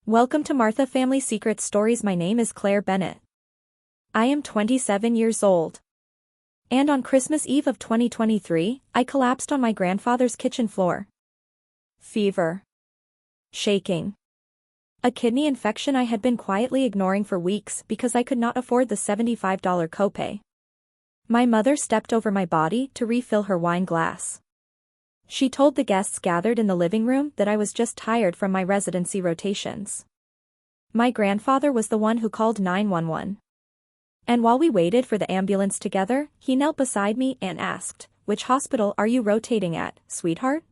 Welcome to Martha Family Secret Stories. My name is Claire Bennett. I am 27 years old. And on Christmas Eve of 2023, I collapsed on my grandfather's kitchen floor. Fever. Shaking. A kidney infection I had been quietly ignoring for weeks because I could not afford the $75 copay. My mother stepped over my body to refill her wine glass. She told the guests gathered in the living room that I was just tired from my residency rotations. My grandfather was the one who called 911. And while we waited for the ambulance together, he knelt beside me and asked, "Which hospital are you rotating at, sweetheart?"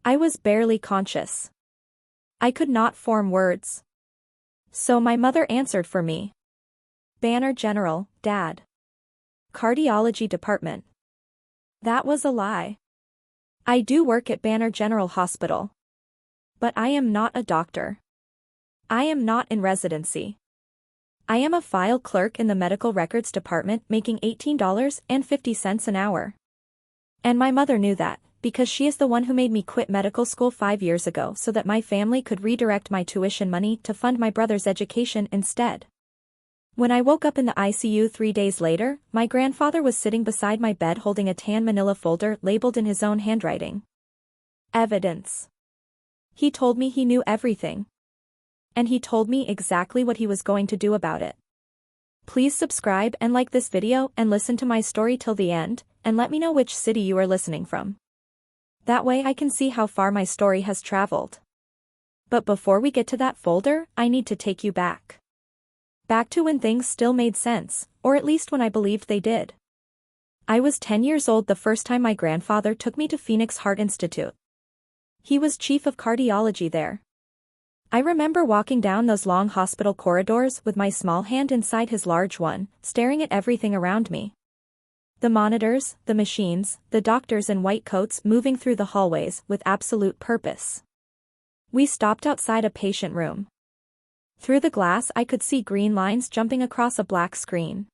I was barely conscious. I could not form words. So my mother answered for me. "Banner General, Dad. Cardiology department." That was a lie. I do work at Banner General Hospital. But I am not a doctor. I am not in residency. I am a file clerk in the medical records department making $18.50 an hour. And my mother knew that, because she is the one who made me quit medical school 5 years ago so that my family could redirect my tuition money to fund my brother's education instead. When I woke up in the ICU 3 days later, my grandfather was sitting beside my bed holding a tan manila folder labeled in his own handwriting. Evidence. He told me he knew everything. And he told me exactly what he was going to do about it. Please subscribe and like this video and listen to my story till the end, and let me know which city you are listening from. That way I can see how far my story has traveled. But before we get to that folder, I need to take you back. Back to when things still made sense, or at least when I believed they did. I was 10 years old the first time my grandfather took me to Phoenix Heart Institute. He was chief of cardiology there. I remember walking down those long hospital corridors with my small hand inside his large one, staring at everything around me. The monitors, the machines, the doctors in white coats moving through the hallways with absolute purpose. We stopped outside a patient room. Through the glass I could see green lines jumping across a black screen.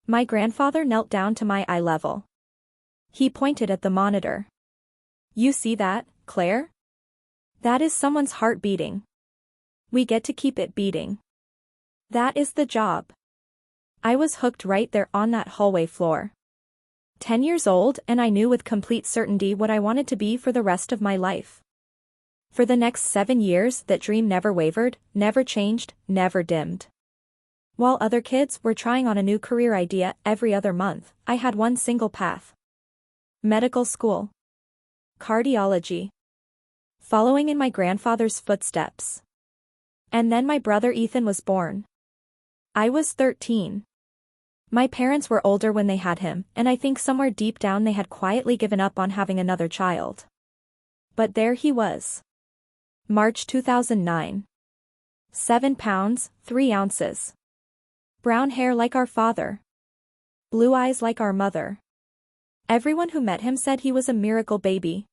My grandfather knelt down to my eye level. He pointed at the monitor. "You see that, Claire? That is someone's heart beating. We get to keep it beating. That is the job." I was hooked right there on that hallway floor. 10 years old, and I knew with complete certainty what I wanted to be for the rest of my life. For the next 7 years, that dream never wavered, never changed, never dimmed. While other kids were trying on a new career idea every other month, I had one single path. Medical school. Cardiology. Following in my grandfather's footsteps. And then my brother Ethan was born. I was 13. My parents were older when they had him, and I think somewhere deep down they had quietly given up on having another child. But there he was. March 2009. 7 pounds, 3 ounces. Brown hair like our father. Blue eyes like our mother. Everyone who met him said he was a miracle baby.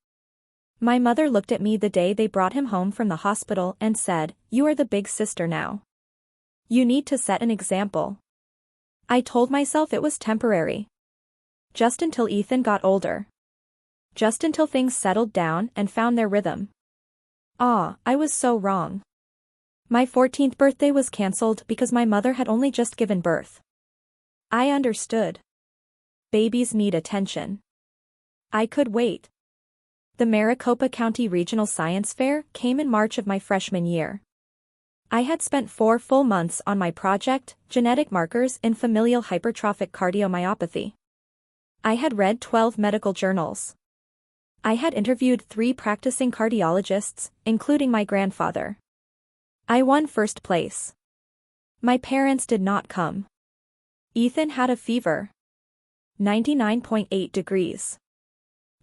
My mother looked at me the day they brought him home from the hospital and said, "You are the big sister now. You need to set an example." I told myself it was temporary. Just until Ethan got older. Just until things settled down and found their rhythm. I was so wrong. My 14th birthday was cancelled because my mother had only just given birth. I understood. Babies need attention. I could wait. The Maricopa County Regional Science Fair came in March of my freshman year. I had spent 4 full months on my project, Genetic Markers in Familial Hypertrophic Cardiomyopathy. I had read 12 medical journals. I had interviewed 3 practicing cardiologists, including my grandfather. I won first place. My parents did not come. Ethan had a fever. 99.8 degrees.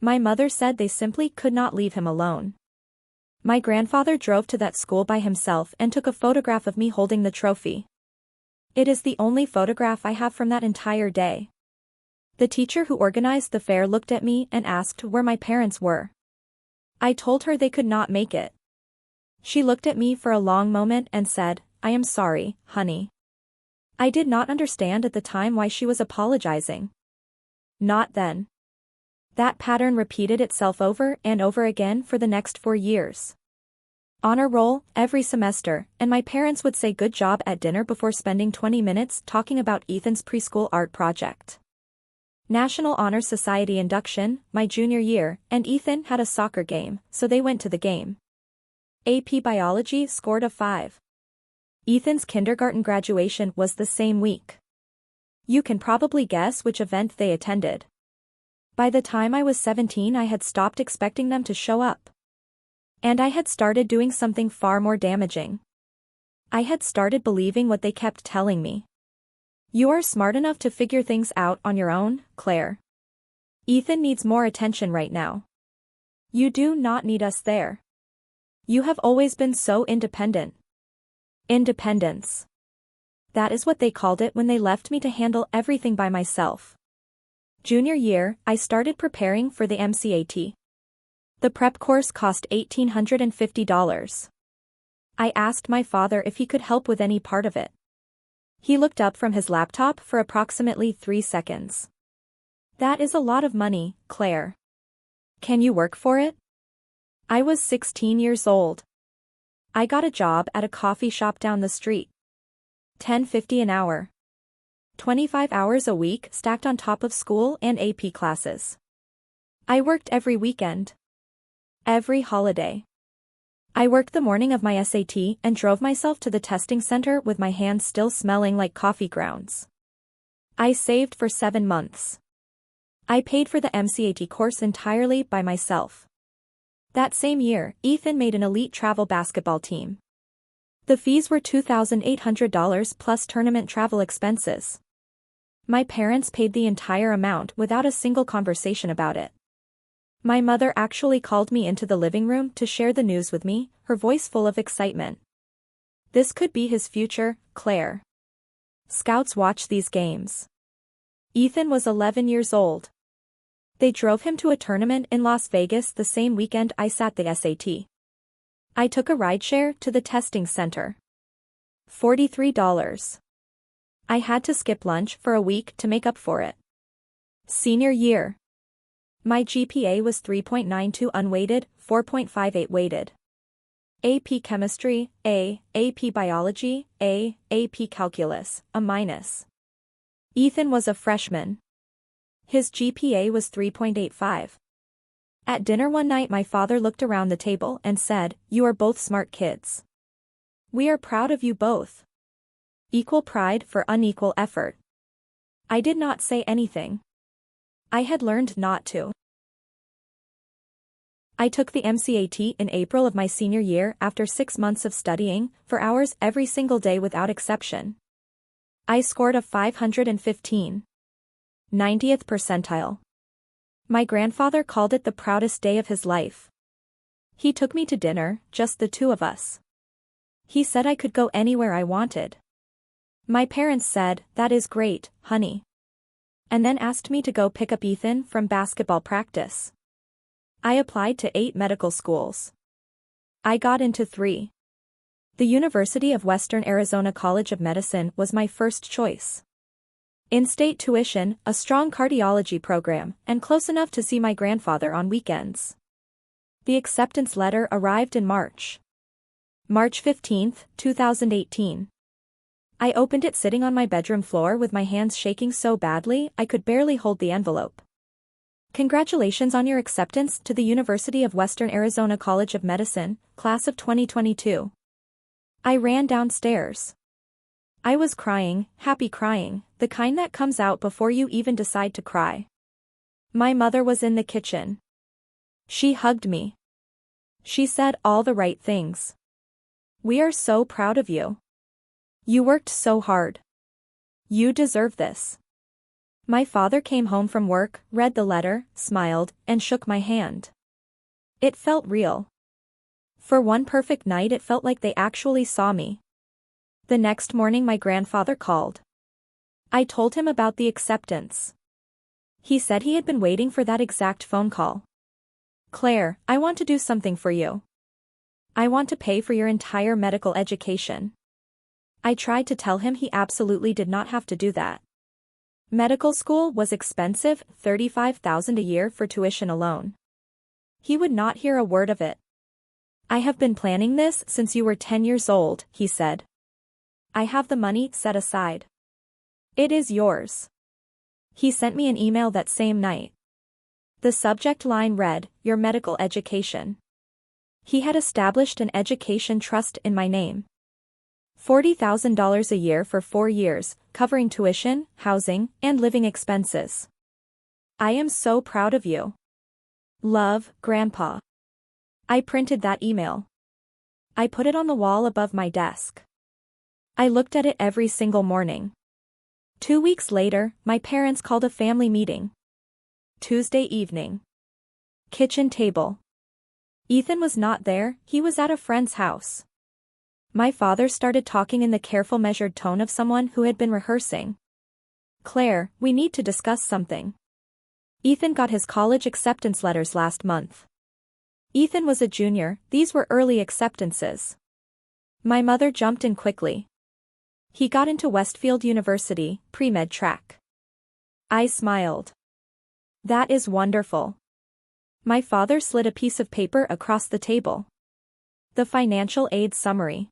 My mother said they simply could not leave him alone. My grandfather drove to that school by himself and took a photograph of me holding the trophy. It is the only photograph I have from that entire day. The teacher who organized the fair looked at me and asked where my parents were. I told her they could not make it. She looked at me for a long moment and said, "I am sorry, honey." I did not understand at the time why she was apologizing. Not then. That pattern repeated itself over and over again for the next 4 years. Honor roll, every semester, and my parents would say good job at dinner before spending 20 minutes talking about Ethan's preschool art project. National Honor Society induction, my junior year, and Ethan had a soccer game, so they went to the game. AP Biology scored a 5. Ethan's kindergarten graduation was the same week. You can probably guess which event they attended. By the time I was 17, I had stopped expecting them to show up. And I had started doing something far more damaging. I had started believing what they kept telling me. You are smart enough to figure things out on your own, Claire. Ethan needs more attention right now. You do not need us there. You have always been so independent. Independence. That is what they called it when they left me to handle everything by myself. Junior year, I started preparing for the MCAT. The prep course cost $1,850. I asked my father if he could help with any part of it. He looked up from his laptop for approximately 3 seconds. That is a lot of money, Claire. Can you work for it? I was 16 years old. I got a job at a coffee shop down the street. $10.50 an hour. 25 hours a week stacked on top of school and AP classes. I worked every weekend. Every holiday. I worked the morning of my SAT and drove myself to the testing center with my hands still smelling like coffee grounds. I saved for 7 months. I paid for the MCAT course entirely by myself. That same year, Ethan made an elite travel basketball team. The fees were $2,800 plus tournament travel expenses. My parents paid the entire amount without a single conversation about it. My mother actually called me into the living room to share the news with me, her voice full of excitement. This could be his future, Claire. Scouts watch these games. Ethan was 11 years old. They drove him to a tournament in Las Vegas the same weekend I sat the SAT. I took a rideshare to the testing center. $43. I had to skip lunch for a week to make up for it. Senior year. My GPA was 3.92 unweighted, 4.58 weighted. AP Chemistry, A, AP Biology, A, AP Calculus, a minus. Ethan was a freshman. His GPA was 3.85. At dinner one night my father looked around the table and said, "You are both smart kids. We are proud of you both. Equal pride for unequal effort." I did not say anything. I had learned not to. I took the MCAT in April of my senior year after 6 months of studying, for hours every single day without exception. I scored a 515. 90th percentile. My grandfather called it the proudest day of his life. He took me to dinner, just the two of us. He said I could go anywhere I wanted. My parents said, "That is great, honey." And then asked me to go pick up Ethan from basketball practice. I applied to 8 medical schools. I got into 3. The University of Western Arizona College of Medicine was my first choice. In-state tuition, a strong cardiology program, and close enough to see my grandfather on weekends. The acceptance letter arrived in March. March 15, 2018. I opened it sitting on my bedroom floor with my hands shaking so badly I could barely hold the envelope. Congratulations on your acceptance to the University of Western Arizona College of Medicine, class of 2022. I ran downstairs. I was crying, happy crying, the kind that comes out before you even decide to cry. My mother was in the kitchen. She hugged me. She said all the right things. "We are so proud of you. You worked so hard. You deserve this." My father came home from work, read the letter, smiled, and shook my hand. It felt real. For one perfect night it felt like they actually saw me. The next morning my grandfather called. I told him about the acceptance. He said he had been waiting for that exact phone call. "Claire, I want to do something for you. I want to pay for your entire medical education." I tried to tell him he absolutely did not have to do that. Medical school was expensive, $35,000 a year for tuition alone. He would not hear a word of it. I have been planning this since you were 10 years old, he said. I have the money set aside. It is yours. He sent me an email that same night. The subject line read, "Your medical education." He had established an education trust in my name. $40,000 a year for 4 years, covering tuition, housing, and living expenses. I am so proud of you. Love, Grandpa. I printed that email. I put it on the wall above my desk. I looked at it every single morning. 2 weeks later, my parents called a family meeting. Tuesday evening. Kitchen table. Ethan was not there, he was at a friend's house. My father started talking in the careful measured tone of someone who had been rehearsing. "Claire, we need to discuss something. Ethan got his college acceptance letters last month." Ethan was a junior, these were early acceptances. My mother jumped in quickly. "He got into Westfield University, pre-med track." I smiled. "That is wonderful." My father slid a piece of paper across the table. The financial aid summary.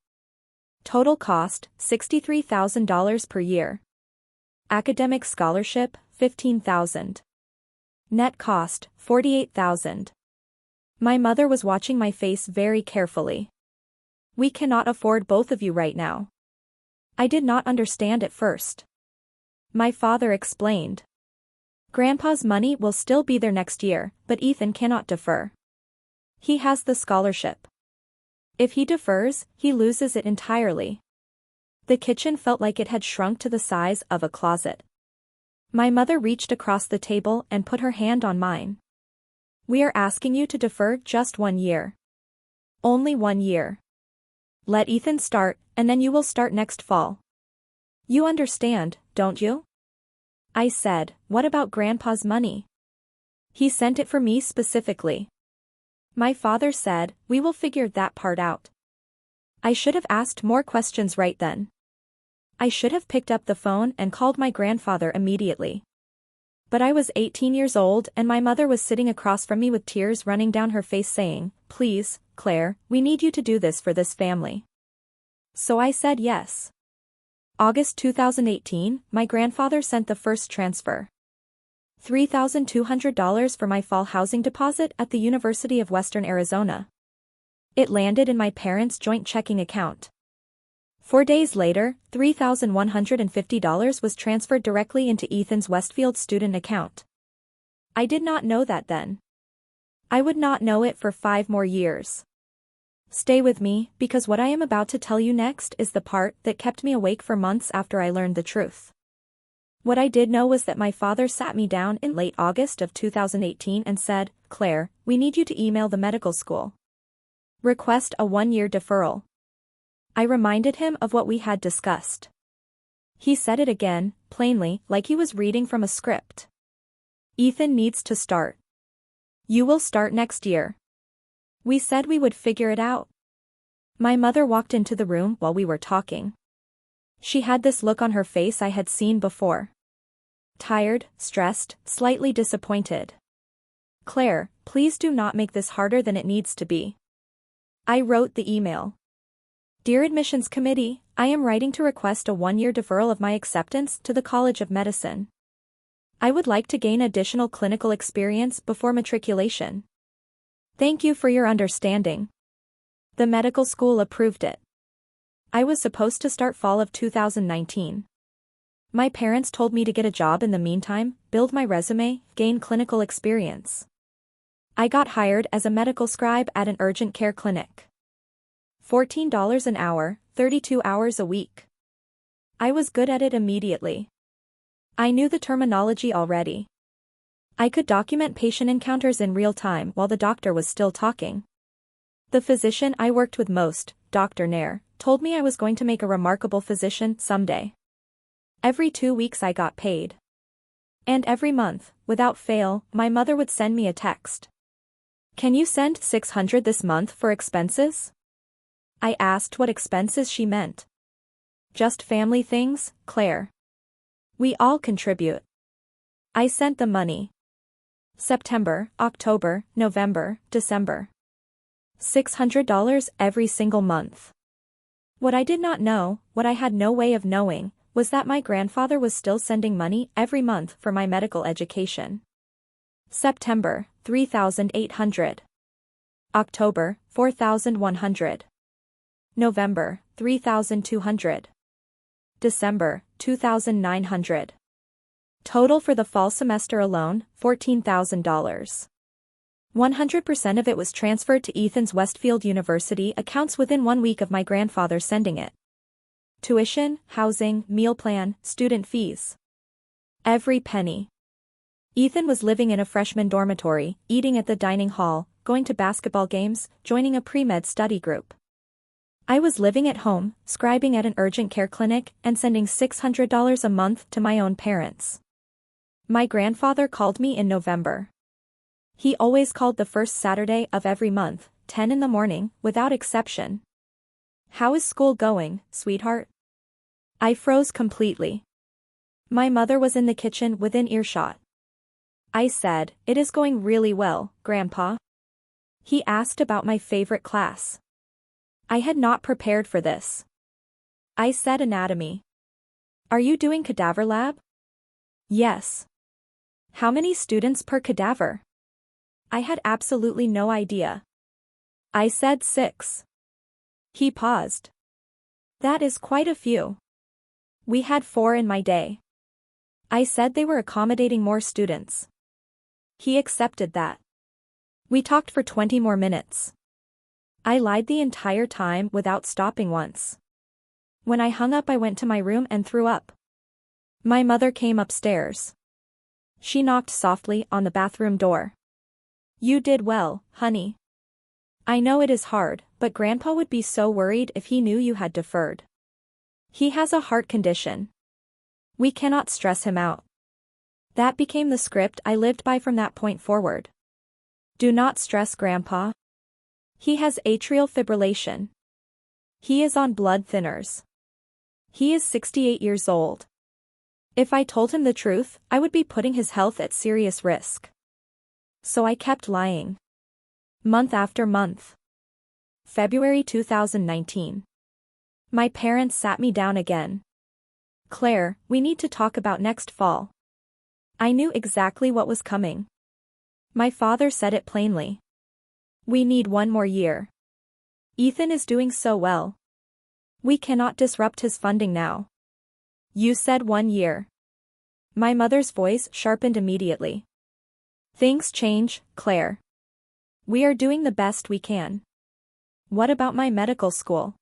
Total cost, $63,000 per year. Academic scholarship, $15,000. Net cost, $48,000. My mother was watching my face very carefully. "We cannot afford both of you right now." I did not understand at first. My father explained. "Grandpa's money will still be there next year, but Ethan cannot defer. He has the scholarship. If he defers, he loses it entirely." The kitchen felt like it had shrunk to the size of a closet. My mother reached across the table and put her hand on mine. "We are asking you to defer just 1 year. Only 1 year. Let Ethan start, and then you will start next fall. You understand, don't you?" I said, "What about Grandpa's money? He sent it for me specifically." My father said, "We will figure that part out." I should have asked more questions right then. I should have picked up the phone and called my grandfather immediately. But I was 18 years old and my mother was sitting across from me with tears running down her face saying, "Please, Claire, we need you to do this for this family." So I said yes. August 2018, my grandfather sent the first transfer. $3,200 for my fall housing deposit at the University of Western Arizona. It landed in my parents' joint checking account. 4 days later, $3,150 was transferred directly into Ethan's Westfield student account. I did not know that then. I would not know it for 5 more years. Stay with me, because what I am about to tell you next is the part that kept me awake for months after I learned the truth. What I did know was that my father sat me down in late August of 2018 and said, "Claire, we need you to email the medical school. Request a 1-year deferral." I reminded him of what we had discussed. He said it again, plainly, like he was reading from a script. "Ethan needs to start. You will start next year. We said we would figure it out." My mother walked into the room while we were talking. She had this look on her face I had seen before. Tired, stressed, slightly disappointed. "Claire, please do not make this harder than it needs to be." I wrote the email. "Dear Admissions Committee, I am writing to request a 1-year deferral of my acceptance to the College of Medicine. I would like to gain additional clinical experience before matriculation. Thank you for your understanding." The medical school approved it. I was supposed to start fall of 2019. My parents told me to get a job in the meantime, build my resume, gain clinical experience. I got hired as a medical scribe at an urgent care clinic. $14 an hour, 32 hours a week. I was good at it immediately. I knew the terminology already. I could document patient encounters in real time while the doctor was still talking. The physician I worked with most, Dr. at.Nair, told me I was going to make a remarkable physician someday. Every 2 weeks I got paid. And every month, without fail, my mother would send me a text. "Can you send $600 this month for expenses?" I asked what expenses she meant. "Just family things, Claire. We all contribute." I sent the money. September, October, November, December. $600 every single month. What I did not know, what I had no way of knowing, was that my grandfather was still sending money every month for my medical education. September, $3,800. October, $4,100. November, $3,200. December, $2,900. Total for the fall semester alone, $14,000. 100% of it was transferred to Ethan's Westfield University accounts within 1 week of my grandfather sending it. Tuition, housing, meal plan, student fees. Every penny. Ethan was living in a freshman dormitory, eating at the dining hall, going to basketball games, joining a pre-med study group. I was living at home, scribing at an urgent care clinic, and sending $600 a month to my own parents. My grandfather called me in November. He always called the first Saturday of every month, 10 in the morning, without exception. "How is school going, sweetheart?" I froze completely. My mother was in the kitchen within earshot. I said, "It is going really well, Grandpa." He asked about my favorite class. I had not prepared for this. I said anatomy. "Are you doing cadaver lab?" "Yes." "How many students per cadaver?" I had absolutely no idea. I said 6. He paused. "That is quite a few. We had 4 in my day." I said they were accommodating more students. He accepted that. We talked for 20 more minutes. I lied the entire time without stopping once. When I hung up, I went to my room and threw up. My mother came upstairs. She knocked softly on the bathroom door. "You did well, honey. I know it is hard, but Grandpa would be so worried if he knew you had deferred. He has a heart condition. We cannot stress him out." That became the script I lived by from that point forward. Do not stress Grandpa. He has atrial fibrillation. He is on blood thinners. He is 68 years old. If I told him the truth, I would be putting his health at serious risk. So I kept lying. Month after month. February 2019. My parents sat me down again. "Claire, we need to talk about next fall." I knew exactly what was coming. My father said it plainly. "We need 1 more year. Ethan is doing so well. We cannot disrupt his funding now." "You said 1 year." My mother's voice sharpened immediately. "Things change, Claire. We are doing the best we can. What about my medical school?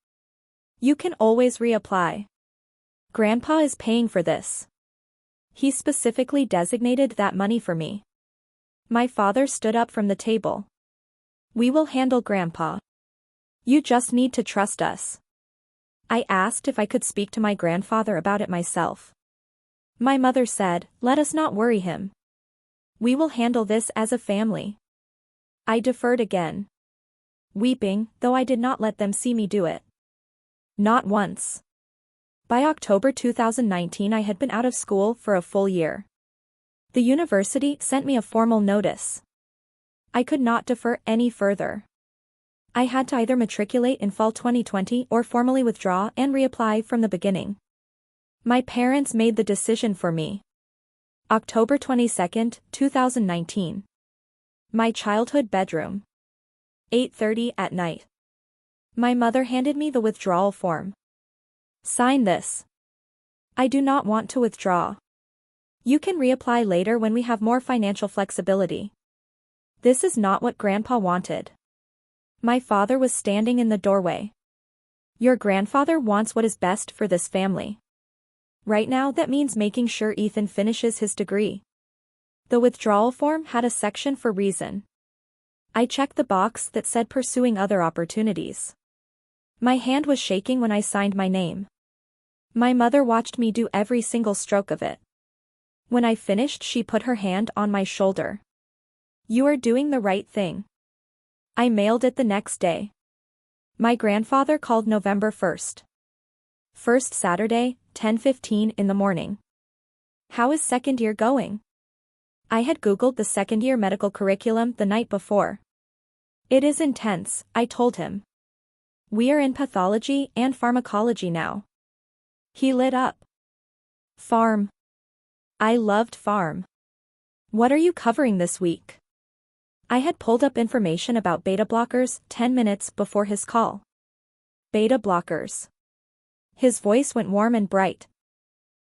You can always reapply. Grandpa is paying for this. He specifically designated that money for me." My father stood up from the table. "We will handle Grandpa. You just need to trust us." I asked if I could speak to my grandfather about it myself. My mother said, "Let us not worry him. We will handle this as a family." I deferred again. Weeping, though I did not let them see me do it. Not once. By October 2019 I had been out of school for a full year. The university sent me a formal notice. I could not defer any further. I had to either matriculate in fall 2020 or formally withdraw and reapply from the beginning. My parents made the decision for me. October 22, 2019. My childhood bedroom. 8:30 at night. My mother handed me the withdrawal form. "Sign this. I do not want to withdraw. You can reapply later when we have more financial flexibility." This is not what Grandpa wanted. My father was standing in the doorway. "Your grandfather wants what is best for this family. Right now that means making sure Ethan finishes his degree." The withdrawal form had a section for reason. I checked the box that said pursuing other opportunities. My hand was shaking when I signed my name. My mother watched me do every single stroke of it. When I finished, she put her hand on my shoulder. "You are doing the right thing." I mailed it the next day. My grandfather called November 1st. First Saturday, 10:15 in the morning. "How is second year going?" I had Googled the second year medical curriculum the night before. It is intense, I told him. We are in pathology and pharmacology now. He lit up. Pharm. I loved pharm. What are you covering this week? I had pulled up information about beta blockers 10 minutes before his call. Beta blockers. His voice went warm and bright.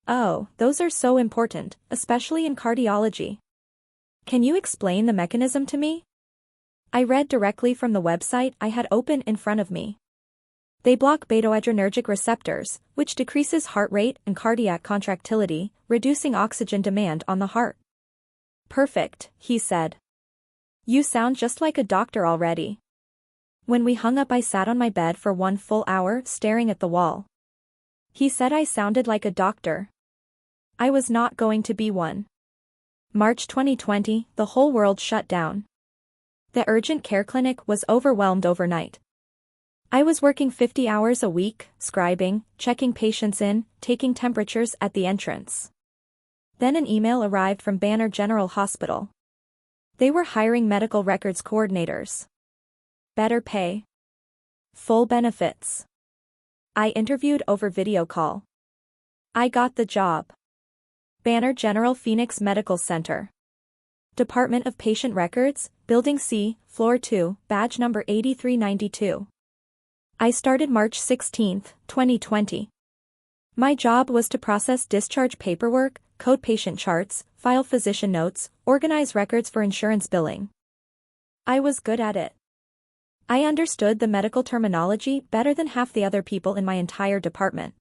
Oh, those are so important, especially in cardiology. Can you explain the mechanism to me? I read directly from the website I had open in front of me. They block beta-adrenergic receptors, which decreases heart rate and cardiac contractility, reducing oxygen demand on the heart. Perfect, he said. You sound just like a doctor already. When we hung up, I sat on my bed for 1 full hour staring at the wall. He said I sounded like a doctor. I was not going to be one. March 2020, the whole world shut down. The urgent care clinic was overwhelmed overnight. I was working 50 hours a week, scribing, checking patients in, taking temperatures at the entrance. Then an email arrived from Banner General Hospital. They were hiring medical records coordinators. Better pay. Full benefits. I interviewed over video call. I got the job. Banner General Phoenix Medical Center. Department of Patient Records, Building C, Floor 2, Badge number 8392. I started March 16, 2020. My job was to process discharge paperwork, code patient charts, file physician notes, organize records for insurance billing. I was good at it. I understood the medical terminology better than half the other people in my entire department.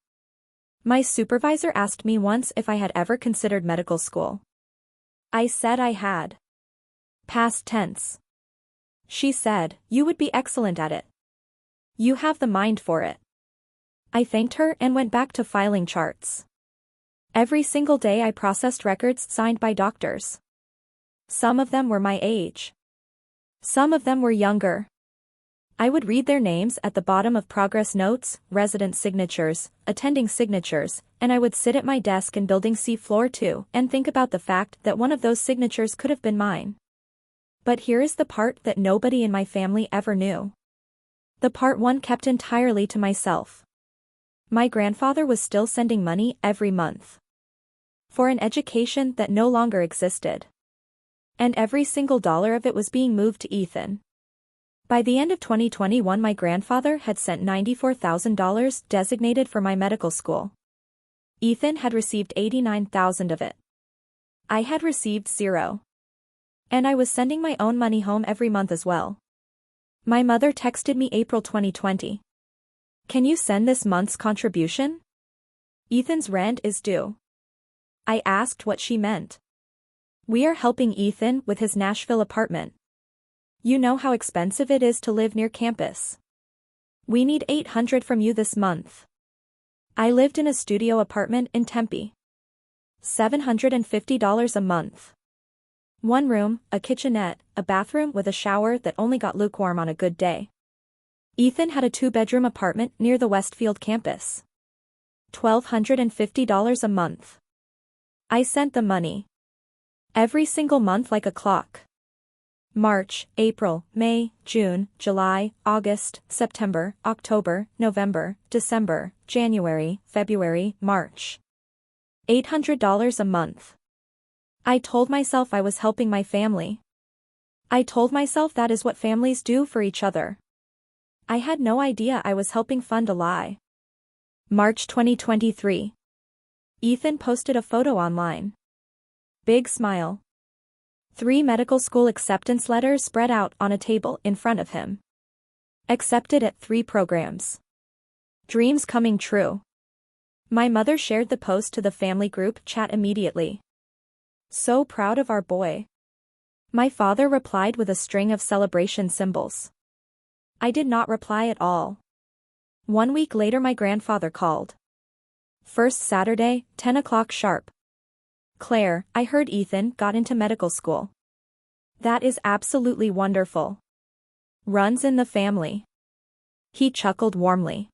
My supervisor asked me once if I had ever considered medical school. I said I had. Past tense. She said, "You would be excellent at it. You have the mind for it." I thanked her and went back to filing charts. Every single day I processed records signed by doctors. Some of them were my age. Some of them were younger. I would read their names at the bottom of progress notes, resident signatures, attending signatures, and I would sit at my desk in Building C Floor 2 and think about the fact that one of those signatures could have been mine. But here is the part that nobody in my family ever knew. The part one kept entirely to myself. My grandfather was still sending money every month. For an education that no longer existed. And every single dollar of it was being moved to Ethan. By the end of 2021, my grandfather had sent $94,000 designated for my medical school. Ethan had received $89,000 of it. I had received $0. And I was sending my own money home every month as well. My mother texted me April 2020. "Can you send this month's contribution? Ethan's rent is due." I asked what she meant. "We are helping Ethan with his Nashville apartment. You know how expensive it is to live near campus. We need $800 from you this month." I lived in a studio apartment in Tempe. $750 a month. 1 room, a kitchenette, a bathroom with a shower that only got lukewarm on a good day. Ethan had a 2-bedroom apartment near the Westfield campus. $1,250 a month. I sent the money. Every single month like a clock. March, April, May, June, July, August, September, October, November, December, January, February, March. $800 a month. I told myself I was helping my family. I told myself that is what families do for each other. I had no idea I was helping fund a lie. March 2023. Ethan posted a photo online. Big smile. 3 medical school acceptance letters spread out on a table in front of him. Accepted at 3 programs. Dreams coming true. My mother shared the post to the family group chat immediately. So proud of our boy. My father replied with a string of celebration symbols. I did not reply at all. 1 week later my grandfather called. First Saturday, 10 o'clock sharp. "Claire, I heard Ethan got into medical school. That is absolutely wonderful. Runs in the family." He chuckled warmly.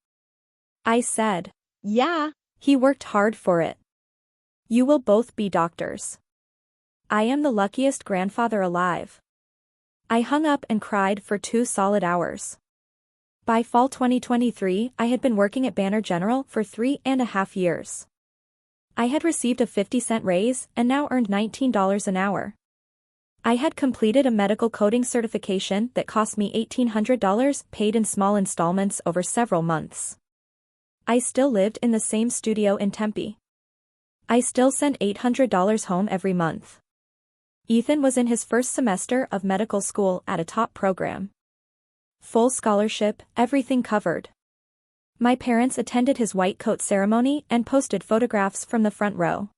I said, "Yeah, he worked hard for it. You will both be doctors. I am the luckiest grandfather alive." I hung up and cried for 2 solid hours. By fall 2023, I had been working at Banner General for 3.5 years. I had received a 50-cent raise and now earned $19 an hour. I had completed a medical coding certification that cost me $1,800 paid in small installments over several months. I still lived in the same studio in Tempe. I still sent $800 home every month. Ethan was in his first semester of medical school at a top program. Full scholarship, everything covered. My parents attended his white coat ceremony and posted photographs from the front row.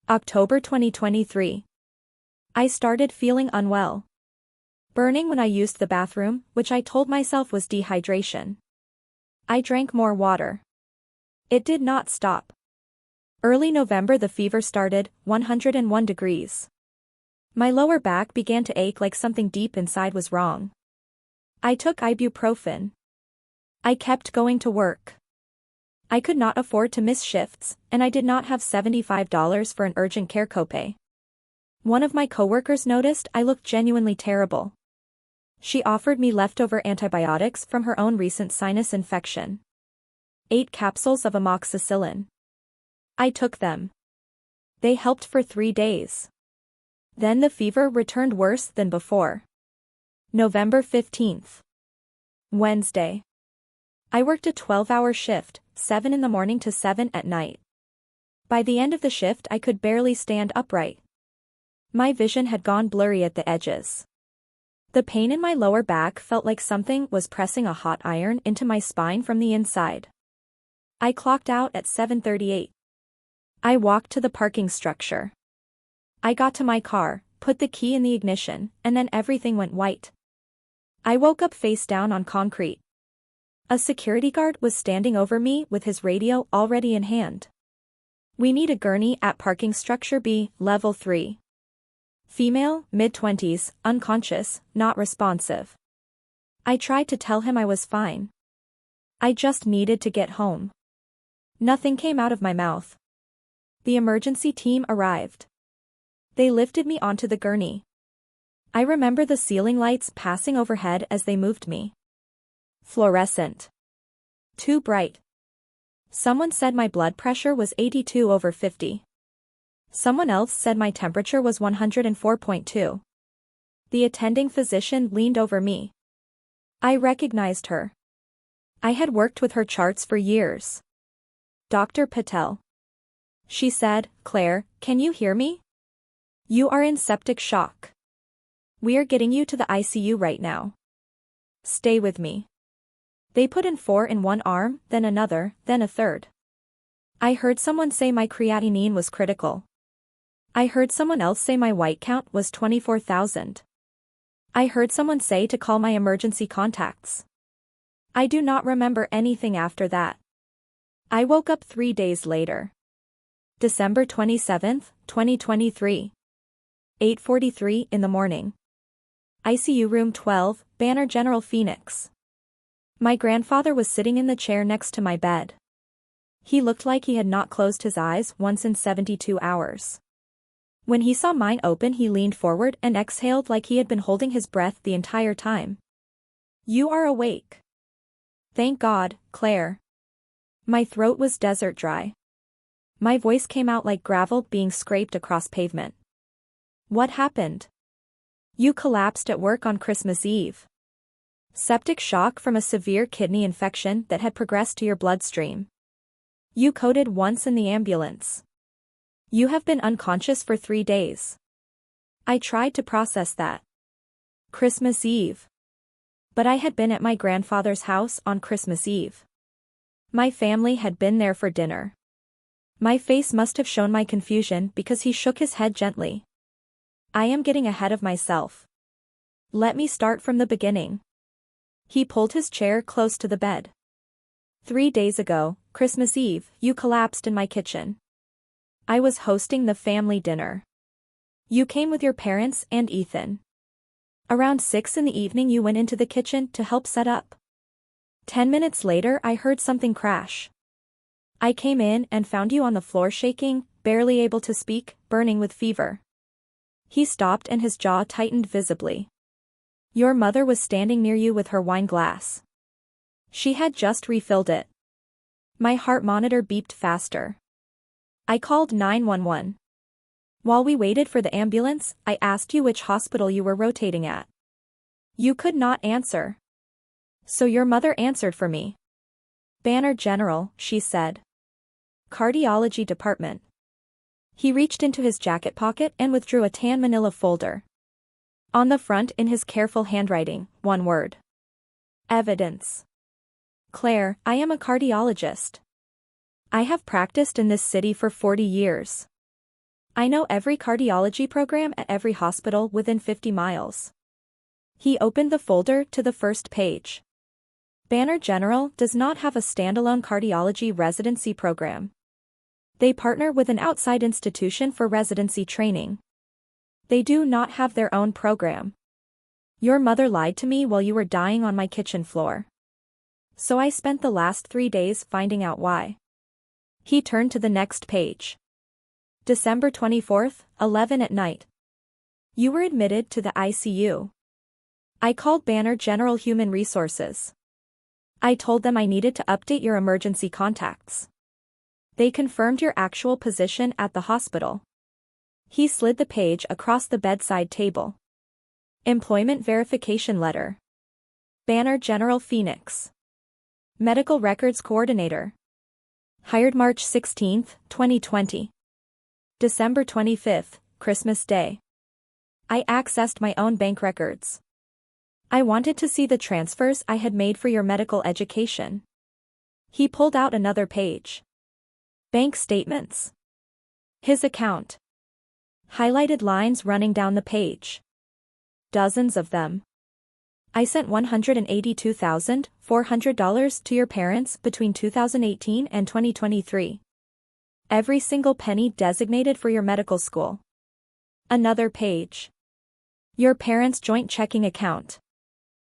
October 2023. I started feeling unwell. Burning when I used the bathroom, which I told myself was dehydration. I drank more water. It did not stop. Early November the fever started, 101 degrees. My lower back began to ache like something deep inside was wrong. I took ibuprofen. I kept going to work. I could not afford to miss shifts, and I did not have $75 for an urgent care copay. One of my coworkers noticed I looked genuinely terrible. She offered me leftover antibiotics from her own recent sinus infection. 8 capsules of amoxicillin. I took them. They helped for 3 days. Then the fever returned worse than before. November 15th. Wednesday. I worked a 12-hour shift, 7 in the morning to 7 at night. By the end of the shift I could barely stand upright. My vision had gone blurry at the edges. The pain in my lower back felt like something was pressing a hot iron into my spine from the inside. I clocked out at 7:38. I walked to the parking structure. I got to my car, put the key in the ignition, and then everything went white. I woke up face down on concrete. A security guard was standing over me with his radio already in hand. We need a gurney at parking structure B, level 3. Female, mid-20s, unconscious, not responsive. I tried to tell him I was fine. I just needed to get home. Nothing came out of my mouth. The emergency team arrived. They lifted me onto the gurney. I remember the ceiling lights passing overhead as they moved me. Fluorescent. Too bright. Someone said my blood pressure was 82/50. Someone else said my temperature was 104.2. The attending physician leaned over me. I recognized her. I had worked with her charts for years. Dr. Patel. She said, "Claire, can you hear me? You are in septic shock. We are getting you to the ICU right now. Stay with me." They put in 4 in one arm, then another, then a third. I heard someone say my creatinine was critical. I heard someone else say my white count was 24,000. I heard someone say to call my emergency contacts. I do not remember anything after that. I woke up 3 days later. December 27th, 2023. 8:43 in the morning. ICU room 12, Banner General Phoenix. My grandfather was sitting in the chair next to my bed. He looked like he had not closed his eyes once in 72 hours. When he saw mine open, he leaned forward and exhaled like he had been holding his breath the entire time. "You are awake." "Thank God, Claire." My throat was desert dry. My voice came out like gravel being scraped across pavement. "What happened?" "You collapsed at work on Christmas Eve. Septic shock from a severe kidney infection that had progressed to your bloodstream. You coded once in the ambulance. You have been unconscious for 3 days." I tried to process that. Christmas Eve. But I had been at my grandfather's house on Christmas Eve. My family had been there for dinner. My face must have shown my confusion because he shook his head gently. "I am getting ahead of myself. Let me start from the beginning." He pulled his chair close to the bed. 3 days ago, Christmas Eve, you collapsed in my kitchen. I was hosting the family dinner. You came with your parents and Ethan. Around 6 in the evening you went into the kitchen to help set up. 10 minutes later I heard something crash. I came in and found you on the floor shaking, barely able to speak, burning with fever. He stopped and his jaw tightened visibly. Your mother was standing near you with her wine glass. She had just refilled it. My heart monitor beeped faster. I called 911. While we waited for the ambulance, I asked you which hospital you were rotating at. You could not answer. So your mother answered for me. Banner General, she said. Cardiology department. He reached into his jacket pocket and withdrew a tan manila folder. On the front in his careful handwriting, one word. Evidence. Claire, I am a cardiologist. I have practiced in this city for 40 years. I know every cardiology program at every hospital within 50 miles. He opened the folder to the first page. Banner General does not have a standalone cardiology residency program. They partner with an outside institution for residency training. They do not have their own program. Your mother lied to me while you were dying on my kitchen floor. So I spent the last 3 days finding out why. He turned to the next page. December 24th, 11 at night. You were admitted to the ICU. I called Banner General Human Resources. I told them I needed to update your emergency contacts. They confirmed your actual position at the hospital. He slid the page across the bedside table. Employment verification letter. Banner General Phoenix. Medical Records Coordinator. Hired March 16, 2020. December 25, Christmas Day. I accessed my own bank records. I wanted to see the transfers I had made for your medical education. He pulled out another page. Bank statements. His account. Highlighted lines running down the page. Dozens of them. I sent $182,400 to your parents between 2018 and 2023. Every single penny designated for your medical school. Another page. Your parents' joint checking account.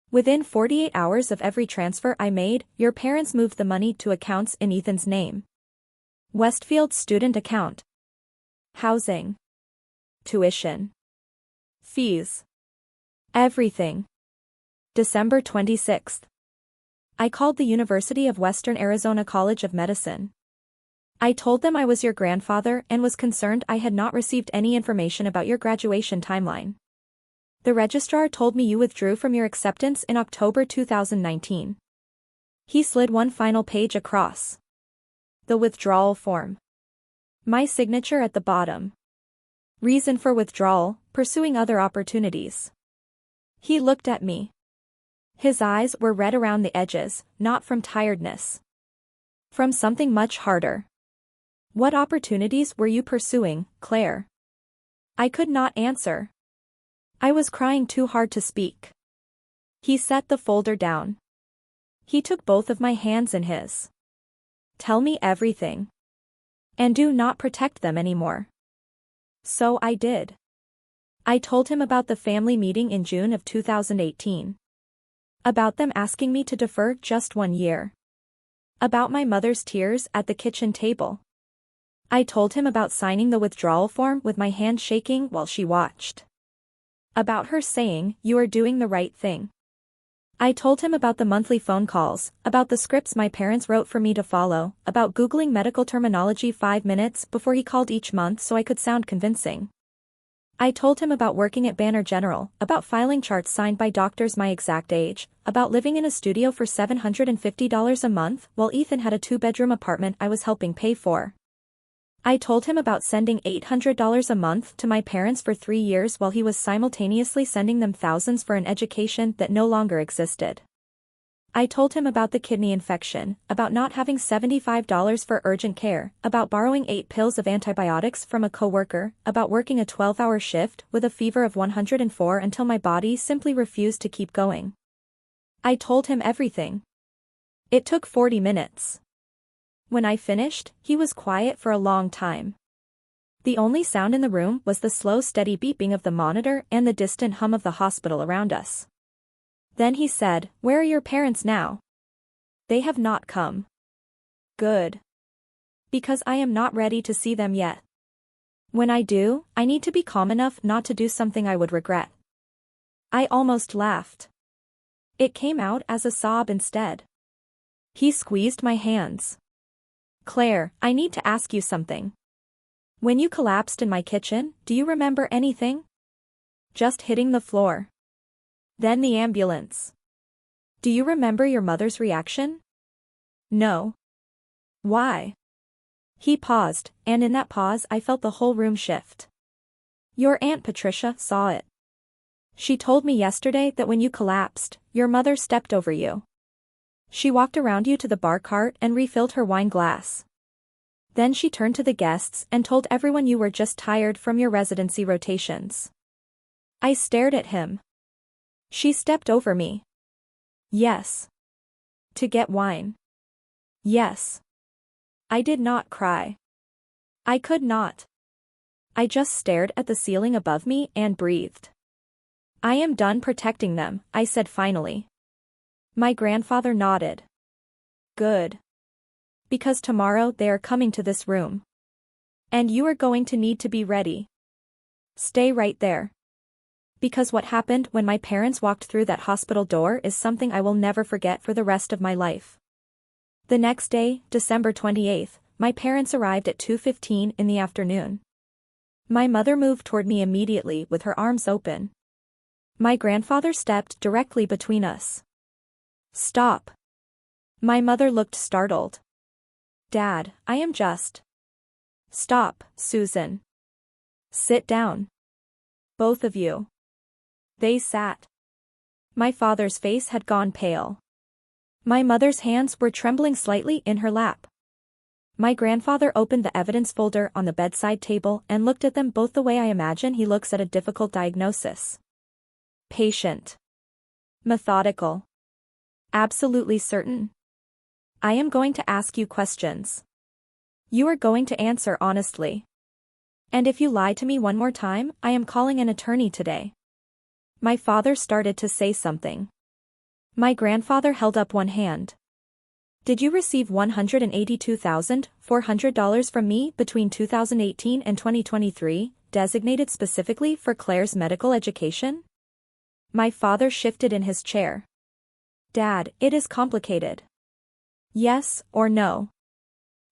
Within 48 hours of every transfer I made, your parents moved the money to accounts in Ethan's name. Westfield student account. Housing. Tuition. Fees. Everything. December 26th. I called the University of Western Arizona College of Medicine. I told them I was your grandfather and was concerned I had not received any information about your graduation timeline. The registrar told me you withdrew from your acceptance in October 2019. He slid one final page across. The withdrawal form. My signature at the bottom. Reason for withdrawal, pursuing other opportunities. He looked at me. His eyes were red around the edges, not from tiredness. From something much harder. What opportunities were you pursuing, Claire? I could not answer. I was crying too hard to speak. He set the folder down. He took both of my hands in his. Tell me everything. And do not protect them anymore. So I did. I told him about the family meeting in June of 2018. About them asking me to defer just 1 year. About my mother's tears at the kitchen table. I told him about signing the withdrawal form with my hand shaking while she watched. About her saying, "You are doing the right thing." I told him about the monthly phone calls, about the scripts my parents wrote for me to follow, about Googling medical terminology 5 minutes before he called each month so I could sound convincing. I told him about working at Banner General, about filing charts signed by doctors my exact age, about living in a studio for $750 a month while Ethan had a 2-bedroom apartment I was helping pay for. I told him about sending $800 a month to my parents for 3 years while he was simultaneously sending them thousands for an education that no longer existed. I told him about the kidney infection, about not having $75 for urgent care, about borrowing 8 pills of antibiotics from a coworker, about working a 12-hour shift with a fever of 104 until my body simply refused to keep going. I told him everything. It took 40 minutes. When I finished, he was quiet for a long time. The only sound in the room was the slow steady beeping of the monitor and the distant hum of the hospital around us. Then he said, "Where are your parents now?" "They have not come." "Good. Because I am not ready to see them yet. When I do, I need to be calm enough not to do something I would regret." I almost laughed. It came out as a sob instead. He squeezed my hands. Claire, I need to ask you something. When you collapsed in my kitchen, do you remember anything? Just hitting the floor. Then the ambulance. Do you remember your mother's reaction? No. Why? He paused, and in that pause I felt the whole room shift. Your Aunt Patricia saw it. She told me yesterday that when you collapsed, your mother stepped over you. She walked around you to the bar cart and refilled her wine glass. Then she turned to the guests and told everyone you were just tired from your residency rotations. I stared at him. She stepped over me. Yes. To get wine. Yes. I did not cry. I could not. I just stared at the ceiling above me and breathed. I am done protecting them, I said finally. My grandfather nodded. Good. Because tomorrow they are coming to this room. And you are going to need to be ready. Stay right there. Because what happened when my parents walked through that hospital door is something I will never forget for the rest of my life. The next day, December 28th, my parents arrived at 2:15 in the afternoon. My mother moved toward me immediately with her arms open. My grandfather stepped directly between us. Stop. My mother looked startled. Dad, I am just. Stop, Susan. Sit down. Both of you. They sat. My father's face had gone pale. My mother's hands were trembling slightly in her lap. My grandfather opened the evidence folder on the bedside table and looked at them both the way I imagine he looks at a difficult diagnosis. Patient. Methodical. Absolutely certain. I am going to ask you questions. You are going to answer honestly. And if you lie to me one more time, I am calling an attorney today. My father started to say something. My grandfather held up one hand. Did you receive $182,400 from me between 2018 and 2023, designated specifically for Claire's medical education? My father shifted in his chair. Dad, it is complicated. Yes or no?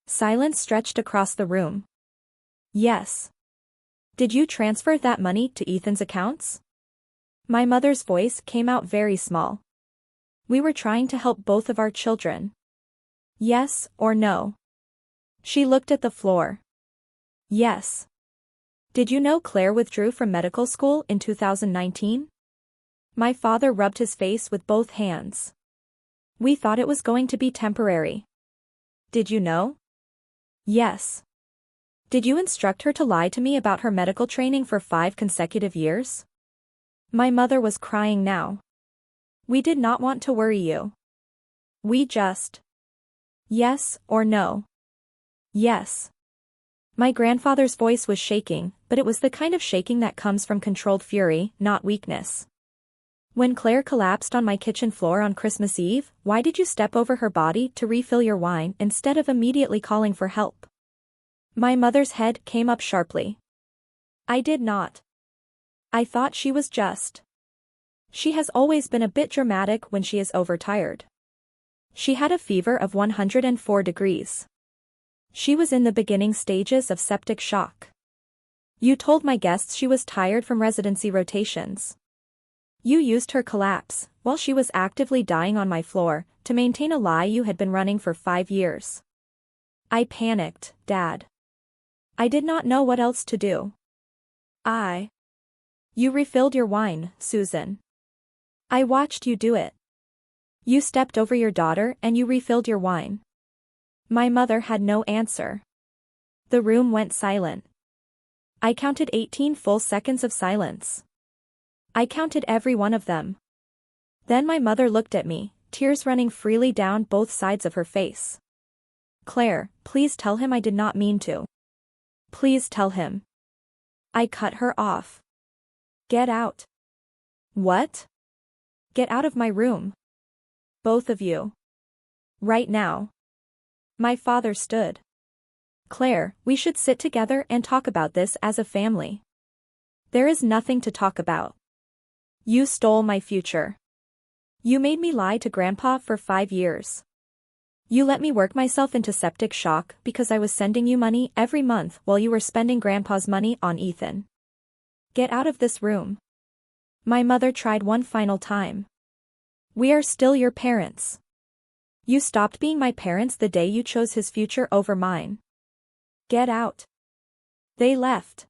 Silence stretched across the room. Yes. Did you transfer that money to Ethan's accounts? My mother's voice came out very small. We were trying to help both of our children. Yes or no? She looked at the floor. Yes. Did you know Claire withdrew from medical school in 2019? My father rubbed his face with both hands. We thought it was going to be temporary. Did you know? Yes. Did you instruct her to lie to me about her medical training for 5 consecutive years? My mother was crying now. We did not want to worry you. We just. Yes or no? Yes. My grandfather's voice was shaking, but it was the kind of shaking that comes from controlled fury, not weakness. When Claire collapsed on my kitchen floor on Christmas Eve, why did you step over her body to refill your wine instead of immediately calling for help? My mother's head came up sharply. I did not. I thought she was just. She has always been a bit dramatic when she is overtired. She had a fever of 104 degrees. She was in the beginning stages of septic shock. You told my guests she was tired from residency rotations. You used her collapse, while she was actively dying on my floor, to maintain a lie you had been running for 5 years. I panicked, Dad. I did not know what else to do. You refilled your wine, Susan. I watched you do it. You stepped over your daughter and you refilled your wine. My mother had no answer. The room went silent. I counted 18 full seconds of silence. I counted every one of them. Then my mother looked at me, tears running freely down both sides of her face. Claire, please tell him I did not mean to. Please tell him. I cut her off. Get out. What? Get out of my room. Both of you. Right now. My father stood. Claire, we should sit together and talk about this as a family. There is nothing to talk about. You stole my future. You made me lie to Grandpa for 5 years. You let me work myself into septic shock because I was sending you money every month while you were spending Grandpa's money on Ethan. Get out of this room. My mother tried one final time. We are still your parents. You stopped being my parents the day you chose his future over mine. Get out. They left.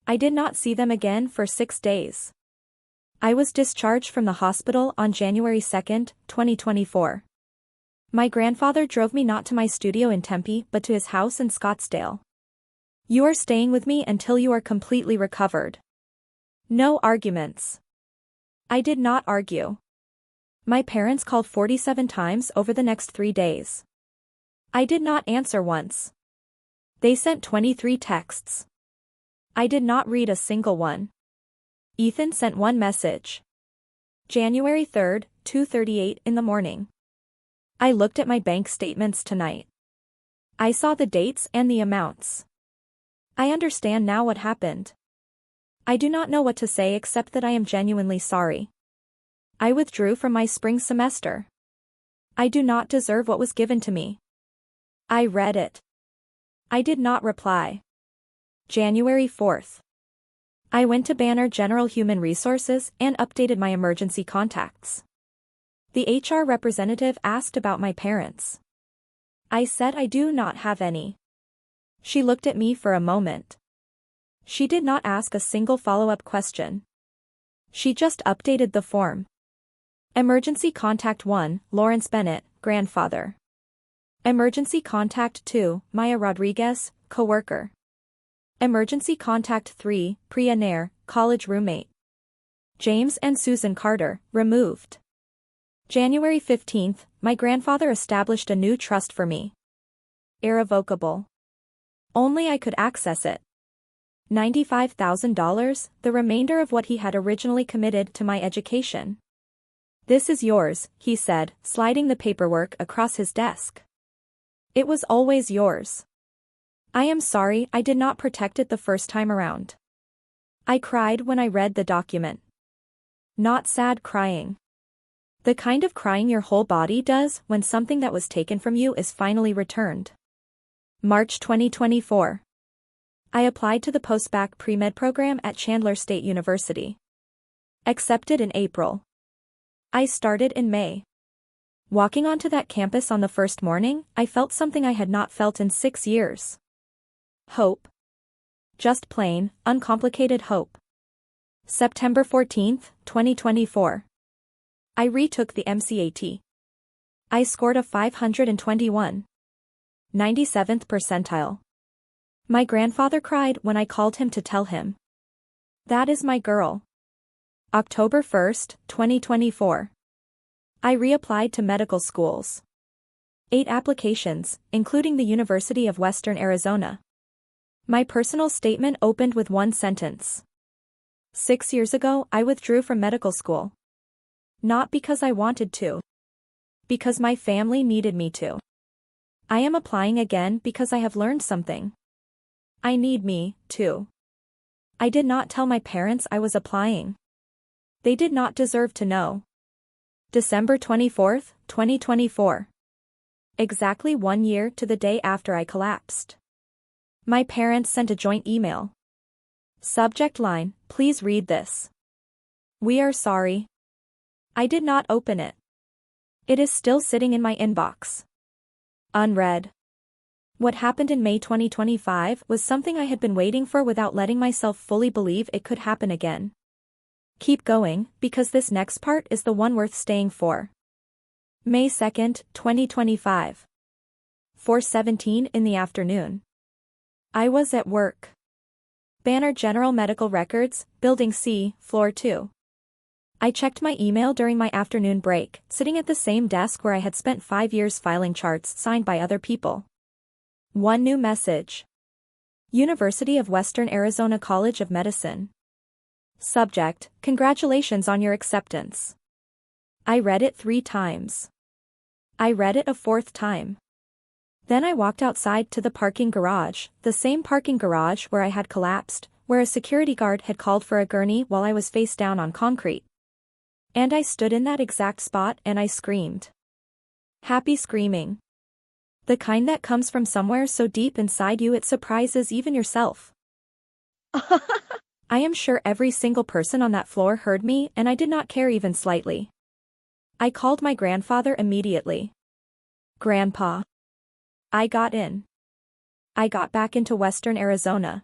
I did not see them again for 6 days. I was discharged from the hospital on January 2, 2024. My grandfather drove me not to my studio in Tempe but to his house in Scottsdale. You are staying with me until you are completely recovered. No arguments. I did not argue. My parents called 47 times over the next 3 days. I did not answer once. They sent 23 texts. I did not read a single one. Ethan sent one message. January 3, 2:38 in the morning. I looked at my bank statements tonight. I saw the dates and the amounts. I understand now what happened. I do not know what to say except that I am genuinely sorry. I withdrew from my spring semester. I do not deserve what was given to me. I read it. I did not reply. January 4. I went to Banner General Human Resources and updated my emergency contacts. The HR representative asked about my parents. I said I do not have any. She looked at me for a moment. She did not ask a single follow-up question. She just updated the form. Emergency Contact 1, Lawrence Bennett, grandfather. Emergency Contact 2, Maya Rodriguez, coworker. Emergency Contact 3, Priya Nair, college roommate. James and Susan Carter, removed. January 15, my grandfather established a new trust for me. Irrevocable. Only I could access it. $95,000, the remainder of what he had originally committed to my education. This is yours, he said, sliding the paperwork across his desk. It was always yours. I am sorry I did not protect it the first time around. I cried when I read the document. Not sad crying. The kind of crying your whole body does when something that was taken from you is finally returned. March 2024. I applied to the post-bac pre-med program at Chandler State University. Accepted in April. I started in May. Walking onto that campus on the first morning, I felt something I had not felt in 6 years. Hope. Just plain, uncomplicated hope. September 14, 2024. I retook the MCAT. I scored a 521. 97th percentile. My grandfather cried when I called him to tell him. That is my girl. October 1, 2024. I reapplied to medical schools. 8 applications, including the University of Western Arizona. My personal statement opened with one sentence. 6 years ago I withdrew from medical school. Not because I wanted to. Because my family needed me to. I am applying again because I have learned something. I need me, too. I did not tell my parents I was applying. They did not deserve to know. December 24, 2024. Exactly 1 year to the day after I collapsed. My parents sent a joint email. Subject line, please read this. We are sorry. I did not open it. It is still sitting in my inbox. Unread. What happened in May 2025 was something I had been waiting for without letting myself fully believe it could happen again. Keep going, because this next part is the one worth staying for. May 2, 2025. 4:17 in the afternoon. I was at work. Banner General Medical Records, Building C, Floor 2. I checked my email during my afternoon break, sitting at the same desk where I had spent 5 years filing charts signed by other people. One new message. University of Western Arizona College of Medicine. Subject, congratulations on your acceptance. I read it 3 times. I read it a 4th time. Then I walked outside to the parking garage, the same parking garage where I had collapsed, where a security guard had called for a gurney while I was face down on concrete, And I stood in that exact spot and I screamed. Happy screaming. The kind that comes from somewhere so deep inside you it surprises even yourself. I am sure every single person on that floor heard me and I did not care even slightly. I called my grandfather immediately. Grandpa. I got in. I got back into Western Arizona.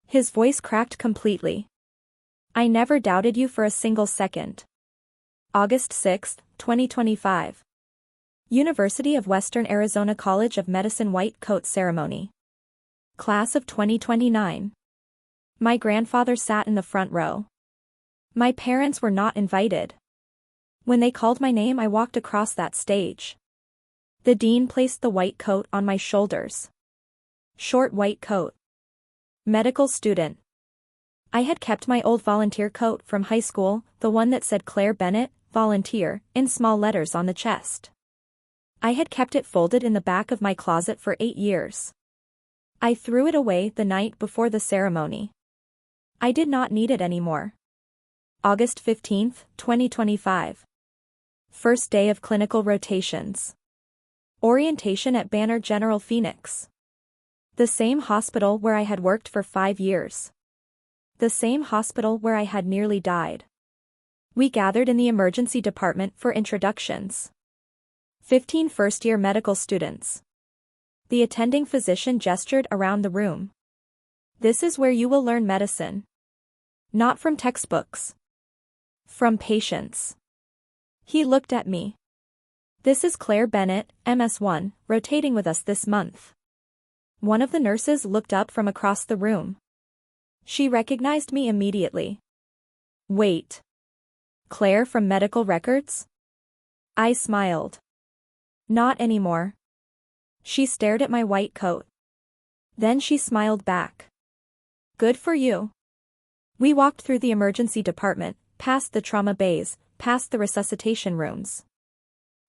His voice cracked completely. I never doubted you for a single second. August 6, 2025. University of Western Arizona College of Medicine White Coat Ceremony. Class of 2029. My grandfather sat in the front row. My parents were not invited. When they called my name I walked across that stage. The dean placed the white coat on my shoulders. Short white coat. Medical student. I had kept my old volunteer coat from high school, the one that said Claire Bennett, volunteer, in small letters on the chest. I had kept it folded in the back of my closet for 8 years. I threw it away the night before the ceremony. I did not need it anymore. August 15, 2025. First day of clinical rotations. Orientation at Banner General Phoenix. The same hospital where I had worked for 5 years. The same hospital where I had nearly died. We gathered in the emergency department for introductions. 15 first-year medical students. The attending physician gestured around the room. This is where you will learn medicine. Not from textbooks. From patients. He looked at me. This is Claire Bennett, MS1, rotating with us this month. One of the nurses looked up from across the room. She recognized me immediately. Wait. Claire from medical records? I smiled. Not anymore. She stared at my white coat. Then she smiled back. Good for you. We walked through the emergency department, past the trauma bays, past the resuscitation rooms.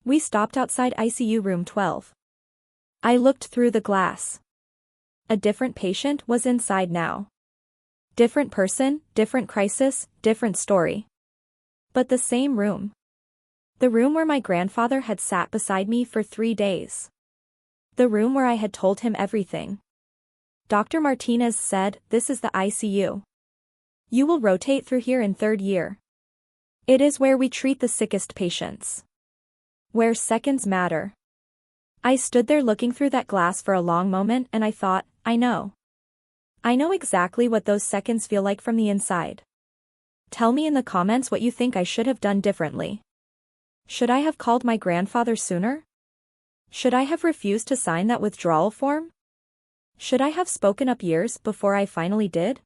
We stopped outside ICU room 12. I looked through the glass. A different patient was inside now. Different person, different crisis, different story. But the same room. The room where my grandfather had sat beside me for 3 days. The room where I had told him everything. Dr. Martinez said, "This is the ICU. You will rotate through here in 3rd year. It is where we treat the sickest patients. Where seconds matter." I stood there looking through that glass for a long moment and I thought, I know. I know exactly what those seconds feel like from the inside. Tell me in the comments what you think I should have done differently. Should I have called my grandfather sooner? Should I have refused to sign that withdrawal form? Should I have spoken up years before I finally did?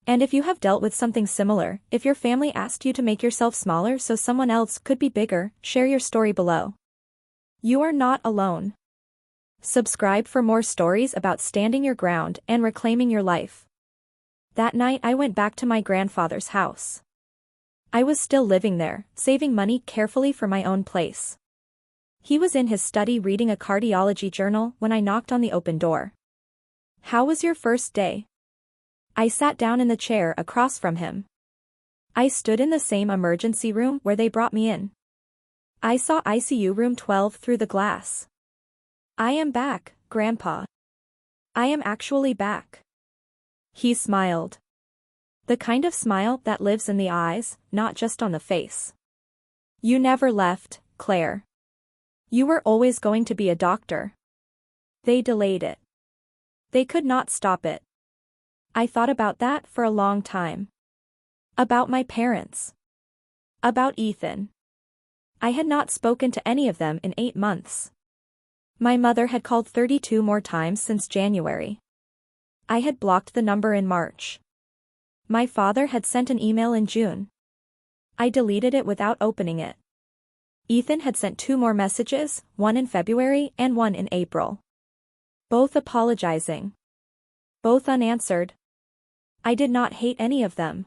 And if you have dealt with something similar, if your family asked you to make yourself smaller so someone else could be bigger, share your story below. You are not alone. Subscribe for more stories about standing your ground and reclaiming your life. That night I went back to my grandfather's house. I was still living there, saving money carefully for my own place. He was in his study reading a cardiology journal when I knocked on the open door. How was your first day? I sat down in the chair across from him. I stood in the same emergency room where they brought me in. I saw ICU room 12 through the glass. I am back, Grandpa. I am actually back. He smiled. The kind of smile that lives in the eyes, not just on the face. You never left, Claire. You were always going to be a doctor. They delayed it. They could not stop it. I thought about that for a long time. About my parents. About Ethan. I had not spoken to any of them in 8 months. My mother had called 32 more times since January. I had blocked the number in March. My father had sent an email in June. I deleted it without opening it. Ethan had sent 2 more messages, one in February and one in April. Both apologizing. Both unanswered. I did not hate any of them.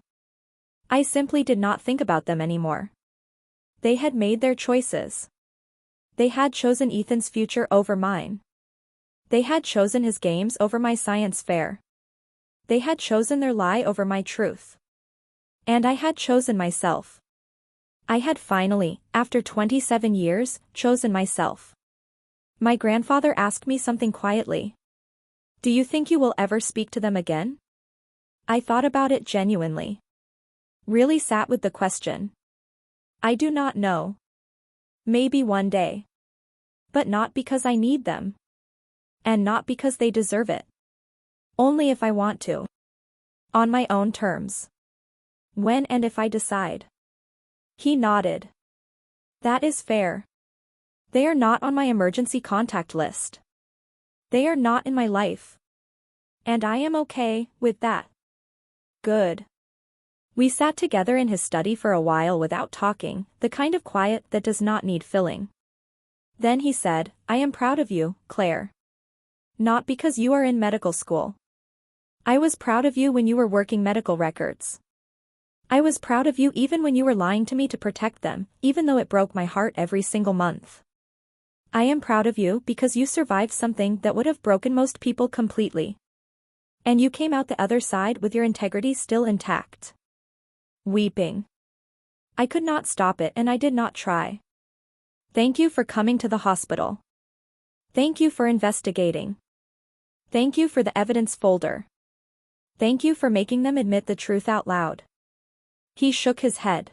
I simply did not think about them anymore. They had made their choices. They had chosen Ethan's future over mine. They had chosen his games over my science fair. They had chosen their lie over my truth. And I had chosen myself. I had finally, after 27 years, chosen myself. My grandfather asked me something quietly. Do you think you will ever speak to them again? I thought about it genuinely. Really sat with the question. I do not know. Maybe one day. But not because I need them. And not because they deserve it. Only if I want to. On my own terms. When and if I decide. He nodded. That is fair. They are not on my emergency contact list. They are not in my life. And I am okay with that. Good. We sat together in his study for a while without talking, the kind of quiet that does not need filling. Then he said, I am proud of you, Claire. Not because you are in medical school. I was proud of you when you were working medical records. I was proud of you even when you were lying to me to protect them, even though it broke my heart every single month. I am proud of you because you survived something that would have broken most people completely. And you came out the other side with your integrity still intact. Weeping. I could not stop it and I did not try. Thank you for coming to the hospital. Thank you for investigating. Thank you for the evidence folder. Thank you for making them admit the truth out loud. He shook his head.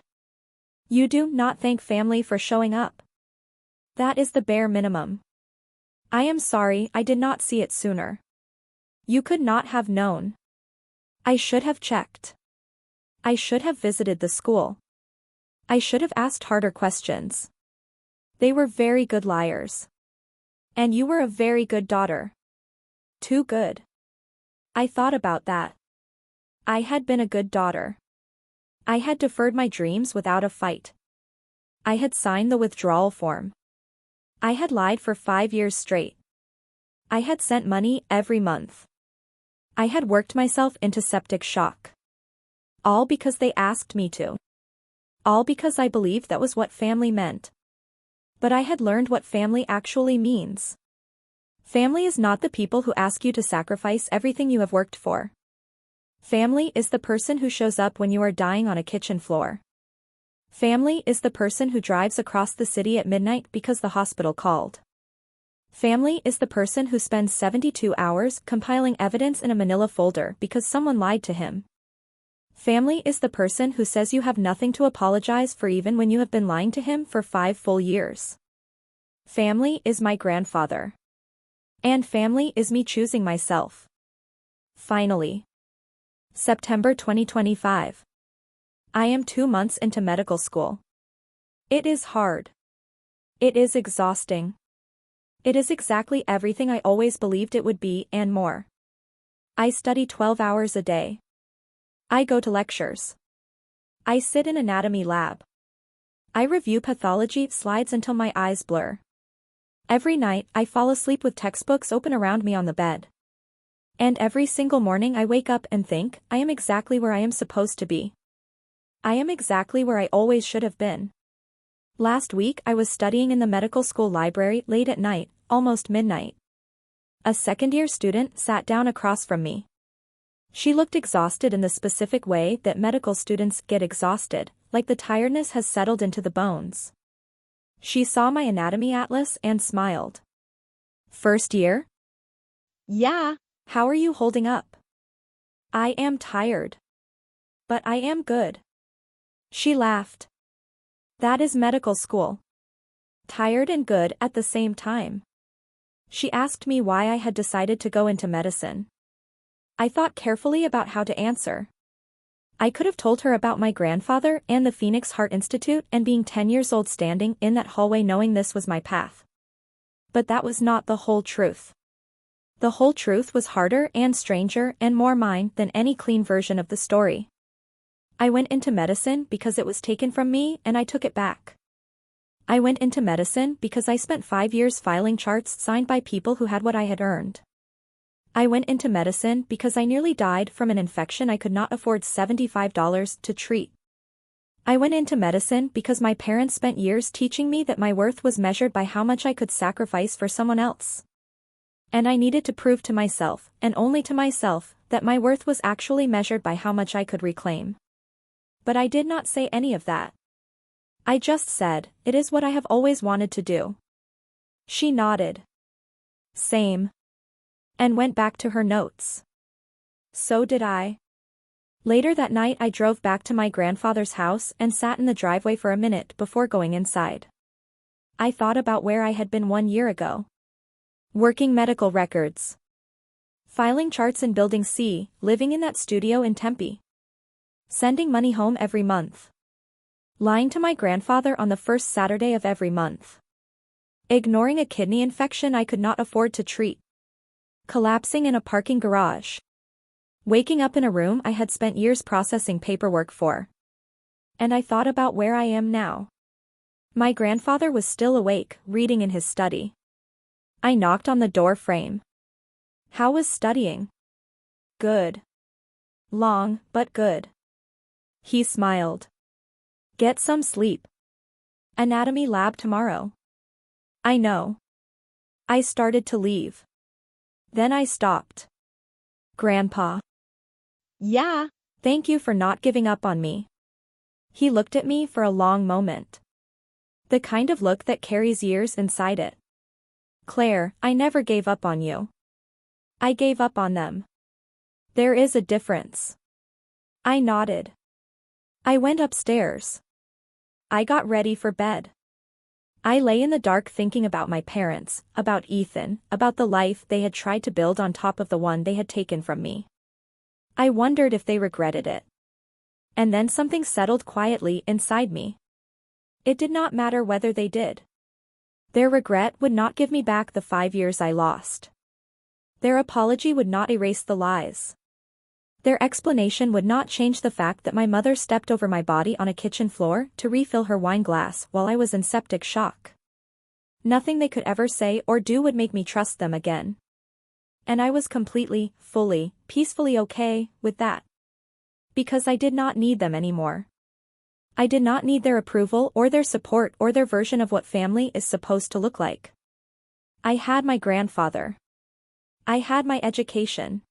You do not thank family for showing up. That is the bare minimum. I am sorry I did not see it sooner. You could not have known. I should have checked. I should have visited the school. I should have asked harder questions. They were very good liars. And you were a very good daughter. Too good. I thought about that. I had been a good daughter. I had deferred my dreams without a fight. I had signed the withdrawal form. I had lied for 5 years straight. I had sent money every month. I had worked myself into septic shock. All because they asked me to. All because I believed that was what family meant. But I had learned what family actually means. Family is not the people who ask you to sacrifice everything you have worked for. Family is the person who shows up when you are dying on a kitchen floor. Family is the person who drives across the city at midnight because the hospital called. Family is the person who spends 72 hours compiling evidence in a manila folder because someone lied to him. Family is the person who says you have nothing to apologize for even when you have been lying to him for 5 full years. Family is my grandfather. And family is me choosing myself. Finally. September 2025. I am 2 months into medical school. It is hard. It is exhausting. It is exactly everything I always believed it would be and more. I study 12 hours a day. I go to lectures. I sit in anatomy lab. I review pathology slides until my eyes blur. Every night I fall asleep with textbooks open around me on the bed. And every single morning I wake up and think, I am exactly where I am supposed to be. I am exactly where I always should have been. Last week I was studying in the medical school library late at night, almost midnight. A second-year student sat down across from me. She looked exhausted in the specific way that medical students get exhausted, like the tiredness has settled into the bones. She saw my anatomy atlas and smiled. First year? Yeah. How are you holding up? I am tired. But I am good. She laughed. That is medical school. Tired and good at the same time. She asked me why I had decided to go into medicine. I thought carefully about how to answer. I could have told her about my grandfather and the Phoenix Heart Institute and being 10 years old standing in that hallway knowing this was my path. But that was not the whole truth. The whole truth was harder and stranger and more mine than any clean version of the story. I went into medicine because it was taken from me and I took it back. I went into medicine because I spent 5 years filing charts signed by people who had what I had earned. I went into medicine because I nearly died from an infection I could not afford $75 to treat. I went into medicine because my parents spent years teaching me that my worth was measured by how much I could sacrifice for someone else. And I needed to prove to myself, and only to myself, that my worth was actually measured by how much I could reclaim. But I did not say any of that. I just said, it is what I have always wanted to do. She nodded. Same. And went back to her notes. So did I. Later that night I drove back to my grandfather's house and sat in the driveway for a minute before going inside. I thought about where I had been 1 year ago. Working medical records. Filing charts in Building C, living in that studio in Tempe. Sending money home every month. Lying to my grandfather on the first Saturday of every month. Ignoring a kidney infection I could not afford to treat. Collapsing in a parking garage. Waking up in a room I had spent years processing paperwork for. And I thought about where I am now. My grandfather was still awake, reading in his study. I knocked on the door frame. How was studying? Good. Long, but good. He smiled. Get some sleep. Anatomy lab tomorrow. I know. I started to leave. Then I stopped. Grandpa. Yeah. Thank you for not giving up on me. He looked at me for a long moment. The kind of look that carries years inside it. Claire, I never gave up on you. I gave up on them. There is a difference. I nodded. I went upstairs. I got ready for bed. I lay in the dark thinking about my parents, about Ethan, about the life they had tried to build on top of the one they had taken from me. I wondered if they regretted it. And then something settled quietly inside me. It did not matter whether they did. Their regret would not give me back the 5 years I lost. Their apology would not erase the lies. Their explanation would not change the fact that my mother stepped over my body on a kitchen floor to refill her wine glass while I was in septic shock. Nothing they could ever say or do would make me trust them again. And I was completely, fully, peacefully okay with that. Because I did not need them anymore. I did not need their approval or their support or their version of what family is supposed to look like. I had my grandfather. I had my education.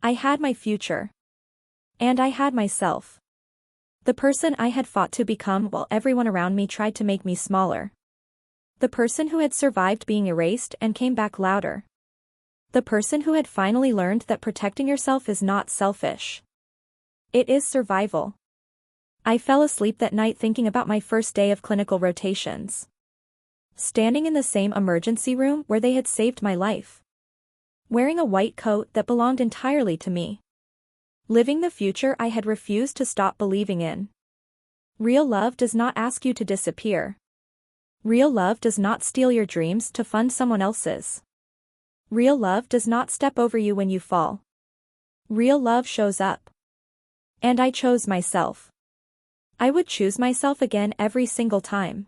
I had my future. And I had myself. The person I had fought to become while everyone around me tried to make me smaller. The person who had survived being erased and came back louder. The person who had finally learned that protecting yourself is not selfish. It is survival. I fell asleep that night thinking about my first day of clinical rotations. Standing in the same emergency room where they had saved my life. Wearing a white coat that belonged entirely to me. Living the future I had refused to stop believing in. Real love does not ask you to disappear. Real love does not steal your dreams to fund someone else's. Real love does not step over you when you fall. Real love shows up. And I chose myself. I would choose myself again every single time.